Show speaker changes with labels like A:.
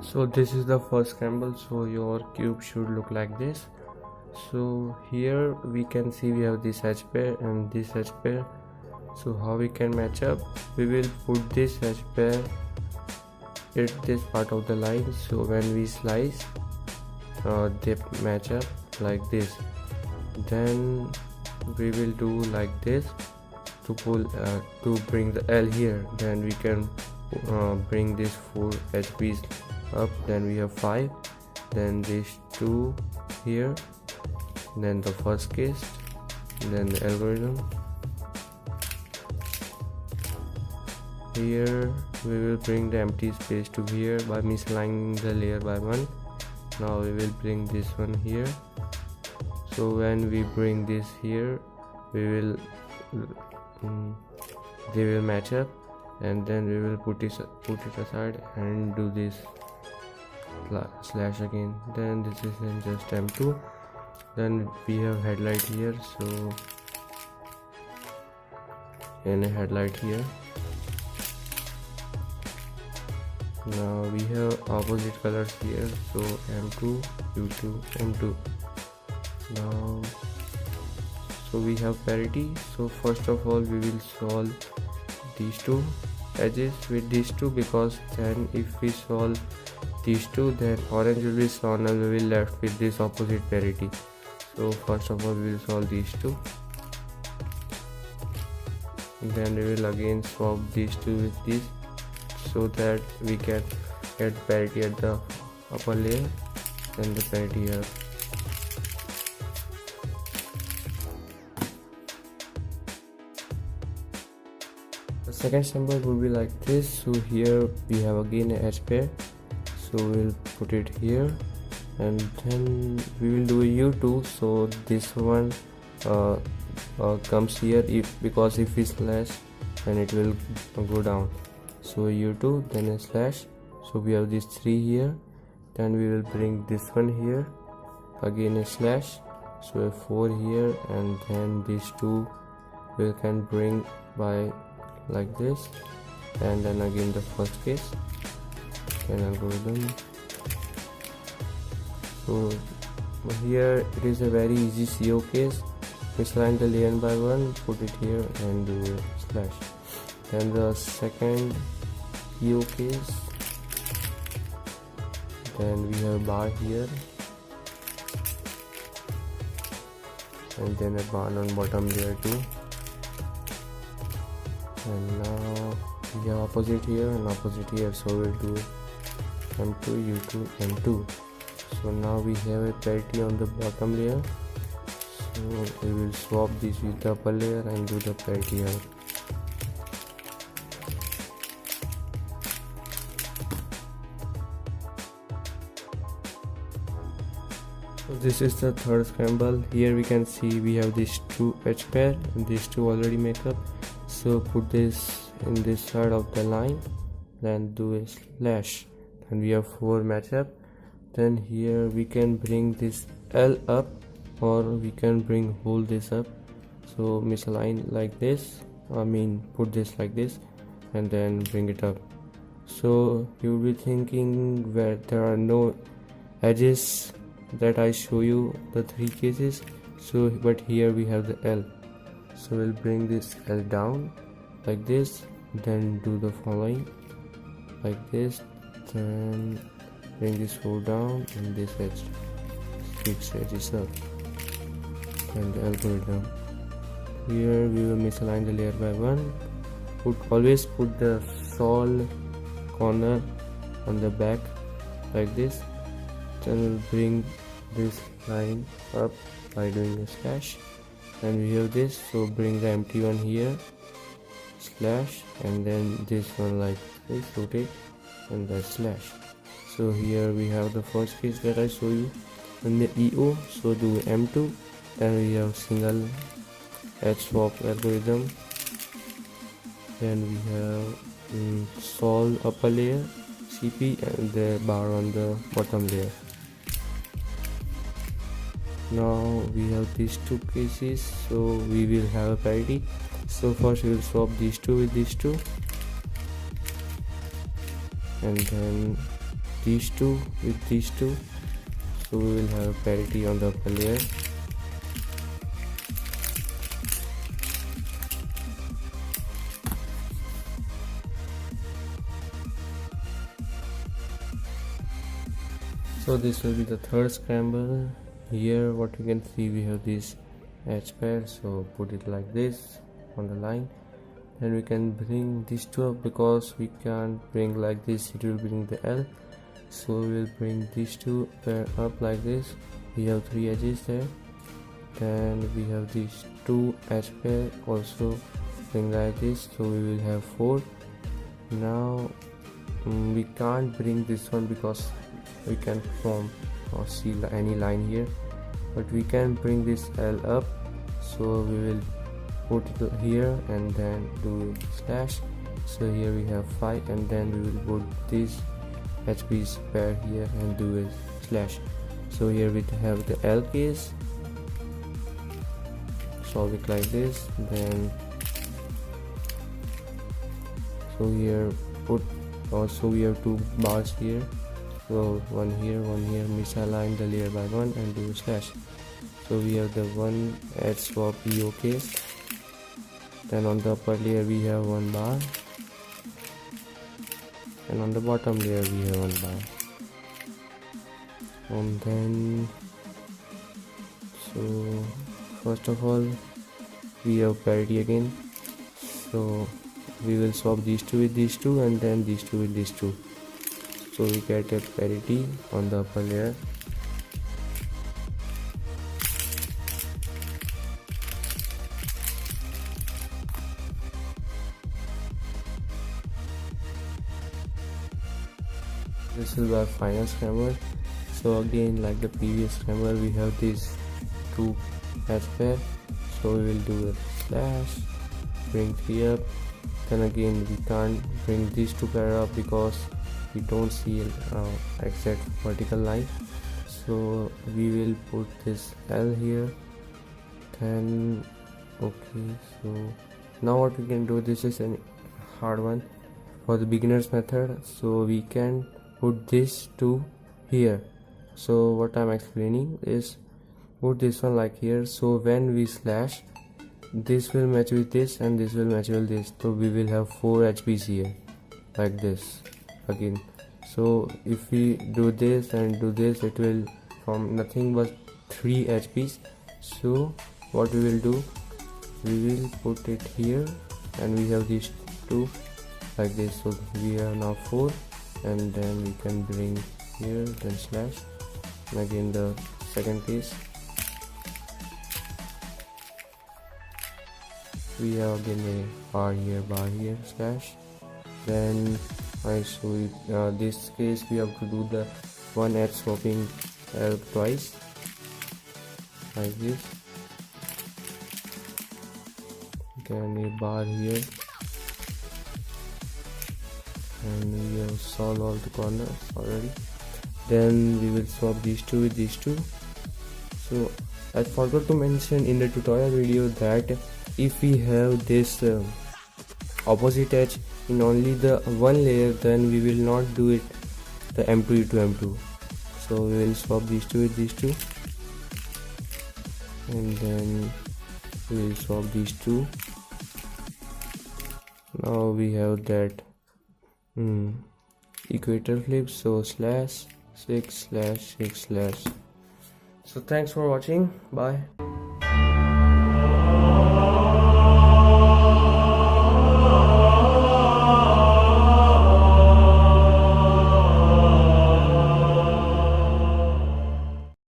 A: So this is the first scramble, so your cube should look like this. So here we can see we have this edge pair and this edge pair. So how we can match up? We will put this edge pair at this part of the line, so when we slice they match up like this. Then we will do like this to pull to bring the L here. Then we can bring this 4 edge piece up. Then we have 5, then these 2 here, then the first case, then the algorithm. Here we will bring the empty space to here by misaligning the layer by 1. Now we will bring this one here. So when we bring this here, we will they will match up, and then we will put it aside and do this slash again. Then this is in just M2. Then we have headlight here, so in a headlight here. Now we have opposite colors here, so M2, U2, M2. Now so we have parity. So first of all we will solve these 2 edges with these 2, because then if we solve these 2, then orange will be shown and we will left with this opposite parity. So first of all we will solve these 2, and then we will again swap these 2 with this, so that we can get parity at the upper layer and the parity here. The second symbol will be like this. So here we have again an edge pair, so we'll put it here, and then we will do a U2. So this one comes here, because if we slash then it will go down. So U2, then a slash. So we have these 3 here, then we will bring this one here, again a slash, so a 4 here, and then these 2 we can bring by like this, and then again the first case and algorithm. So here it is a very easy CO case. Misalign the layer by 1, put it here and do a slash. Then the second EO case, then we have bar here, and then a bar on bottom layer too. And now we have opposite here and opposite here, so we'll do M2, U2, M2. So now we have a parity on the bottom layer, so we will swap this with the upper layer and do the parity here. So this is the third scramble. Here we can see we have these 2 edge pair and these 2 already make up. So put this in this side of the line, then do a slash, and we have 4 match up. Then here we can bring this L up, or we can hold this up. So misalign like this, put this like this, and then bring it up. So you will be thinking where there are no edges that I show you the 3 cases. So but here we have the L, so we'll bring this L down like this, then do the following like this, then bring this 4 down, and this edge 6 edges up, and the algorithm. Here we will misalign the layer by 1, always put the sol corner on the back like this. Then we'll bring this line up by doing a slash, and we have this, so bring the empty one here, slash, and then this one like this, rotate, and the slash. So here we have the first case that I show you in the EO, so do M2, then we have single edge swap algorithm, then we have sol upper layer CP, and the bar on the bottom layer. Now we have these 2 cases, so we will have a parity. So first we will swap these 2 with these 2, and then these two with these two, so we will have parity on the upper layer. So this will be the third scramble. Here what you can see, we have this edge pair, so put it like this on the line. Then we can bring these two up, because we can't bring like this, it will bring the L. So we will bring these two pair up like this. We have 3 edges there. Then we have these 2 edge pair also bring like this, so we will have 4. Now we can't bring this one because we can form or see any line here, but we can bring this L up, so we will put it here and then do slash. So here we have 5, and then we will put this HP's pair here and do a slash. So here we have the L case, solve it like this. Then so here put, also we have 2 bars here, so one here, misalign the layer by 1 and do a slash. So we have the one edge swap EO case. Then on the upper layer we have 1 bar, and on the bottom layer we have 1 bar. And then so first of all we have parity again, so we will swap these two with these two, and then these two with these two, so we get a parity on the upper layer. This is our final scramble. So again, like the previous scramble, we have these 2 edge pair, so we will do a slash, bring 3 up. Then again we can't bring these 2 pair up because we don't see exact vertical line, so we will put this L here. Then okay, so now what we can do, this is a hard one for the beginners method, so we can put this to here. So what I'm explaining is, put this one like here, so when we slash, this will match with this and this will match with this, so we will have 4 HPs here like this again. So if we do this and do this, it will form nothing but 3 HPs. So what we will do, we will put it here, and we have these 2 like this, so we have now 4, and then we can bring here, then slash, and again the second case we have again a bar here, slash. Then I show you this case we have to do the one edge swapping twice like this. Then a bar here, and we have solved all the corners already. Then we will swap these 2 with these 2. So I forgot to mention in the tutorial video that if we have this opposite edge in only the one layer, then we will not do it the M2 to M2. So we will swap these 2 with these 2, and then we will swap these 2. Now we have that equator flip, so slash 6 slash 6 slash. So thanks for watching, bye.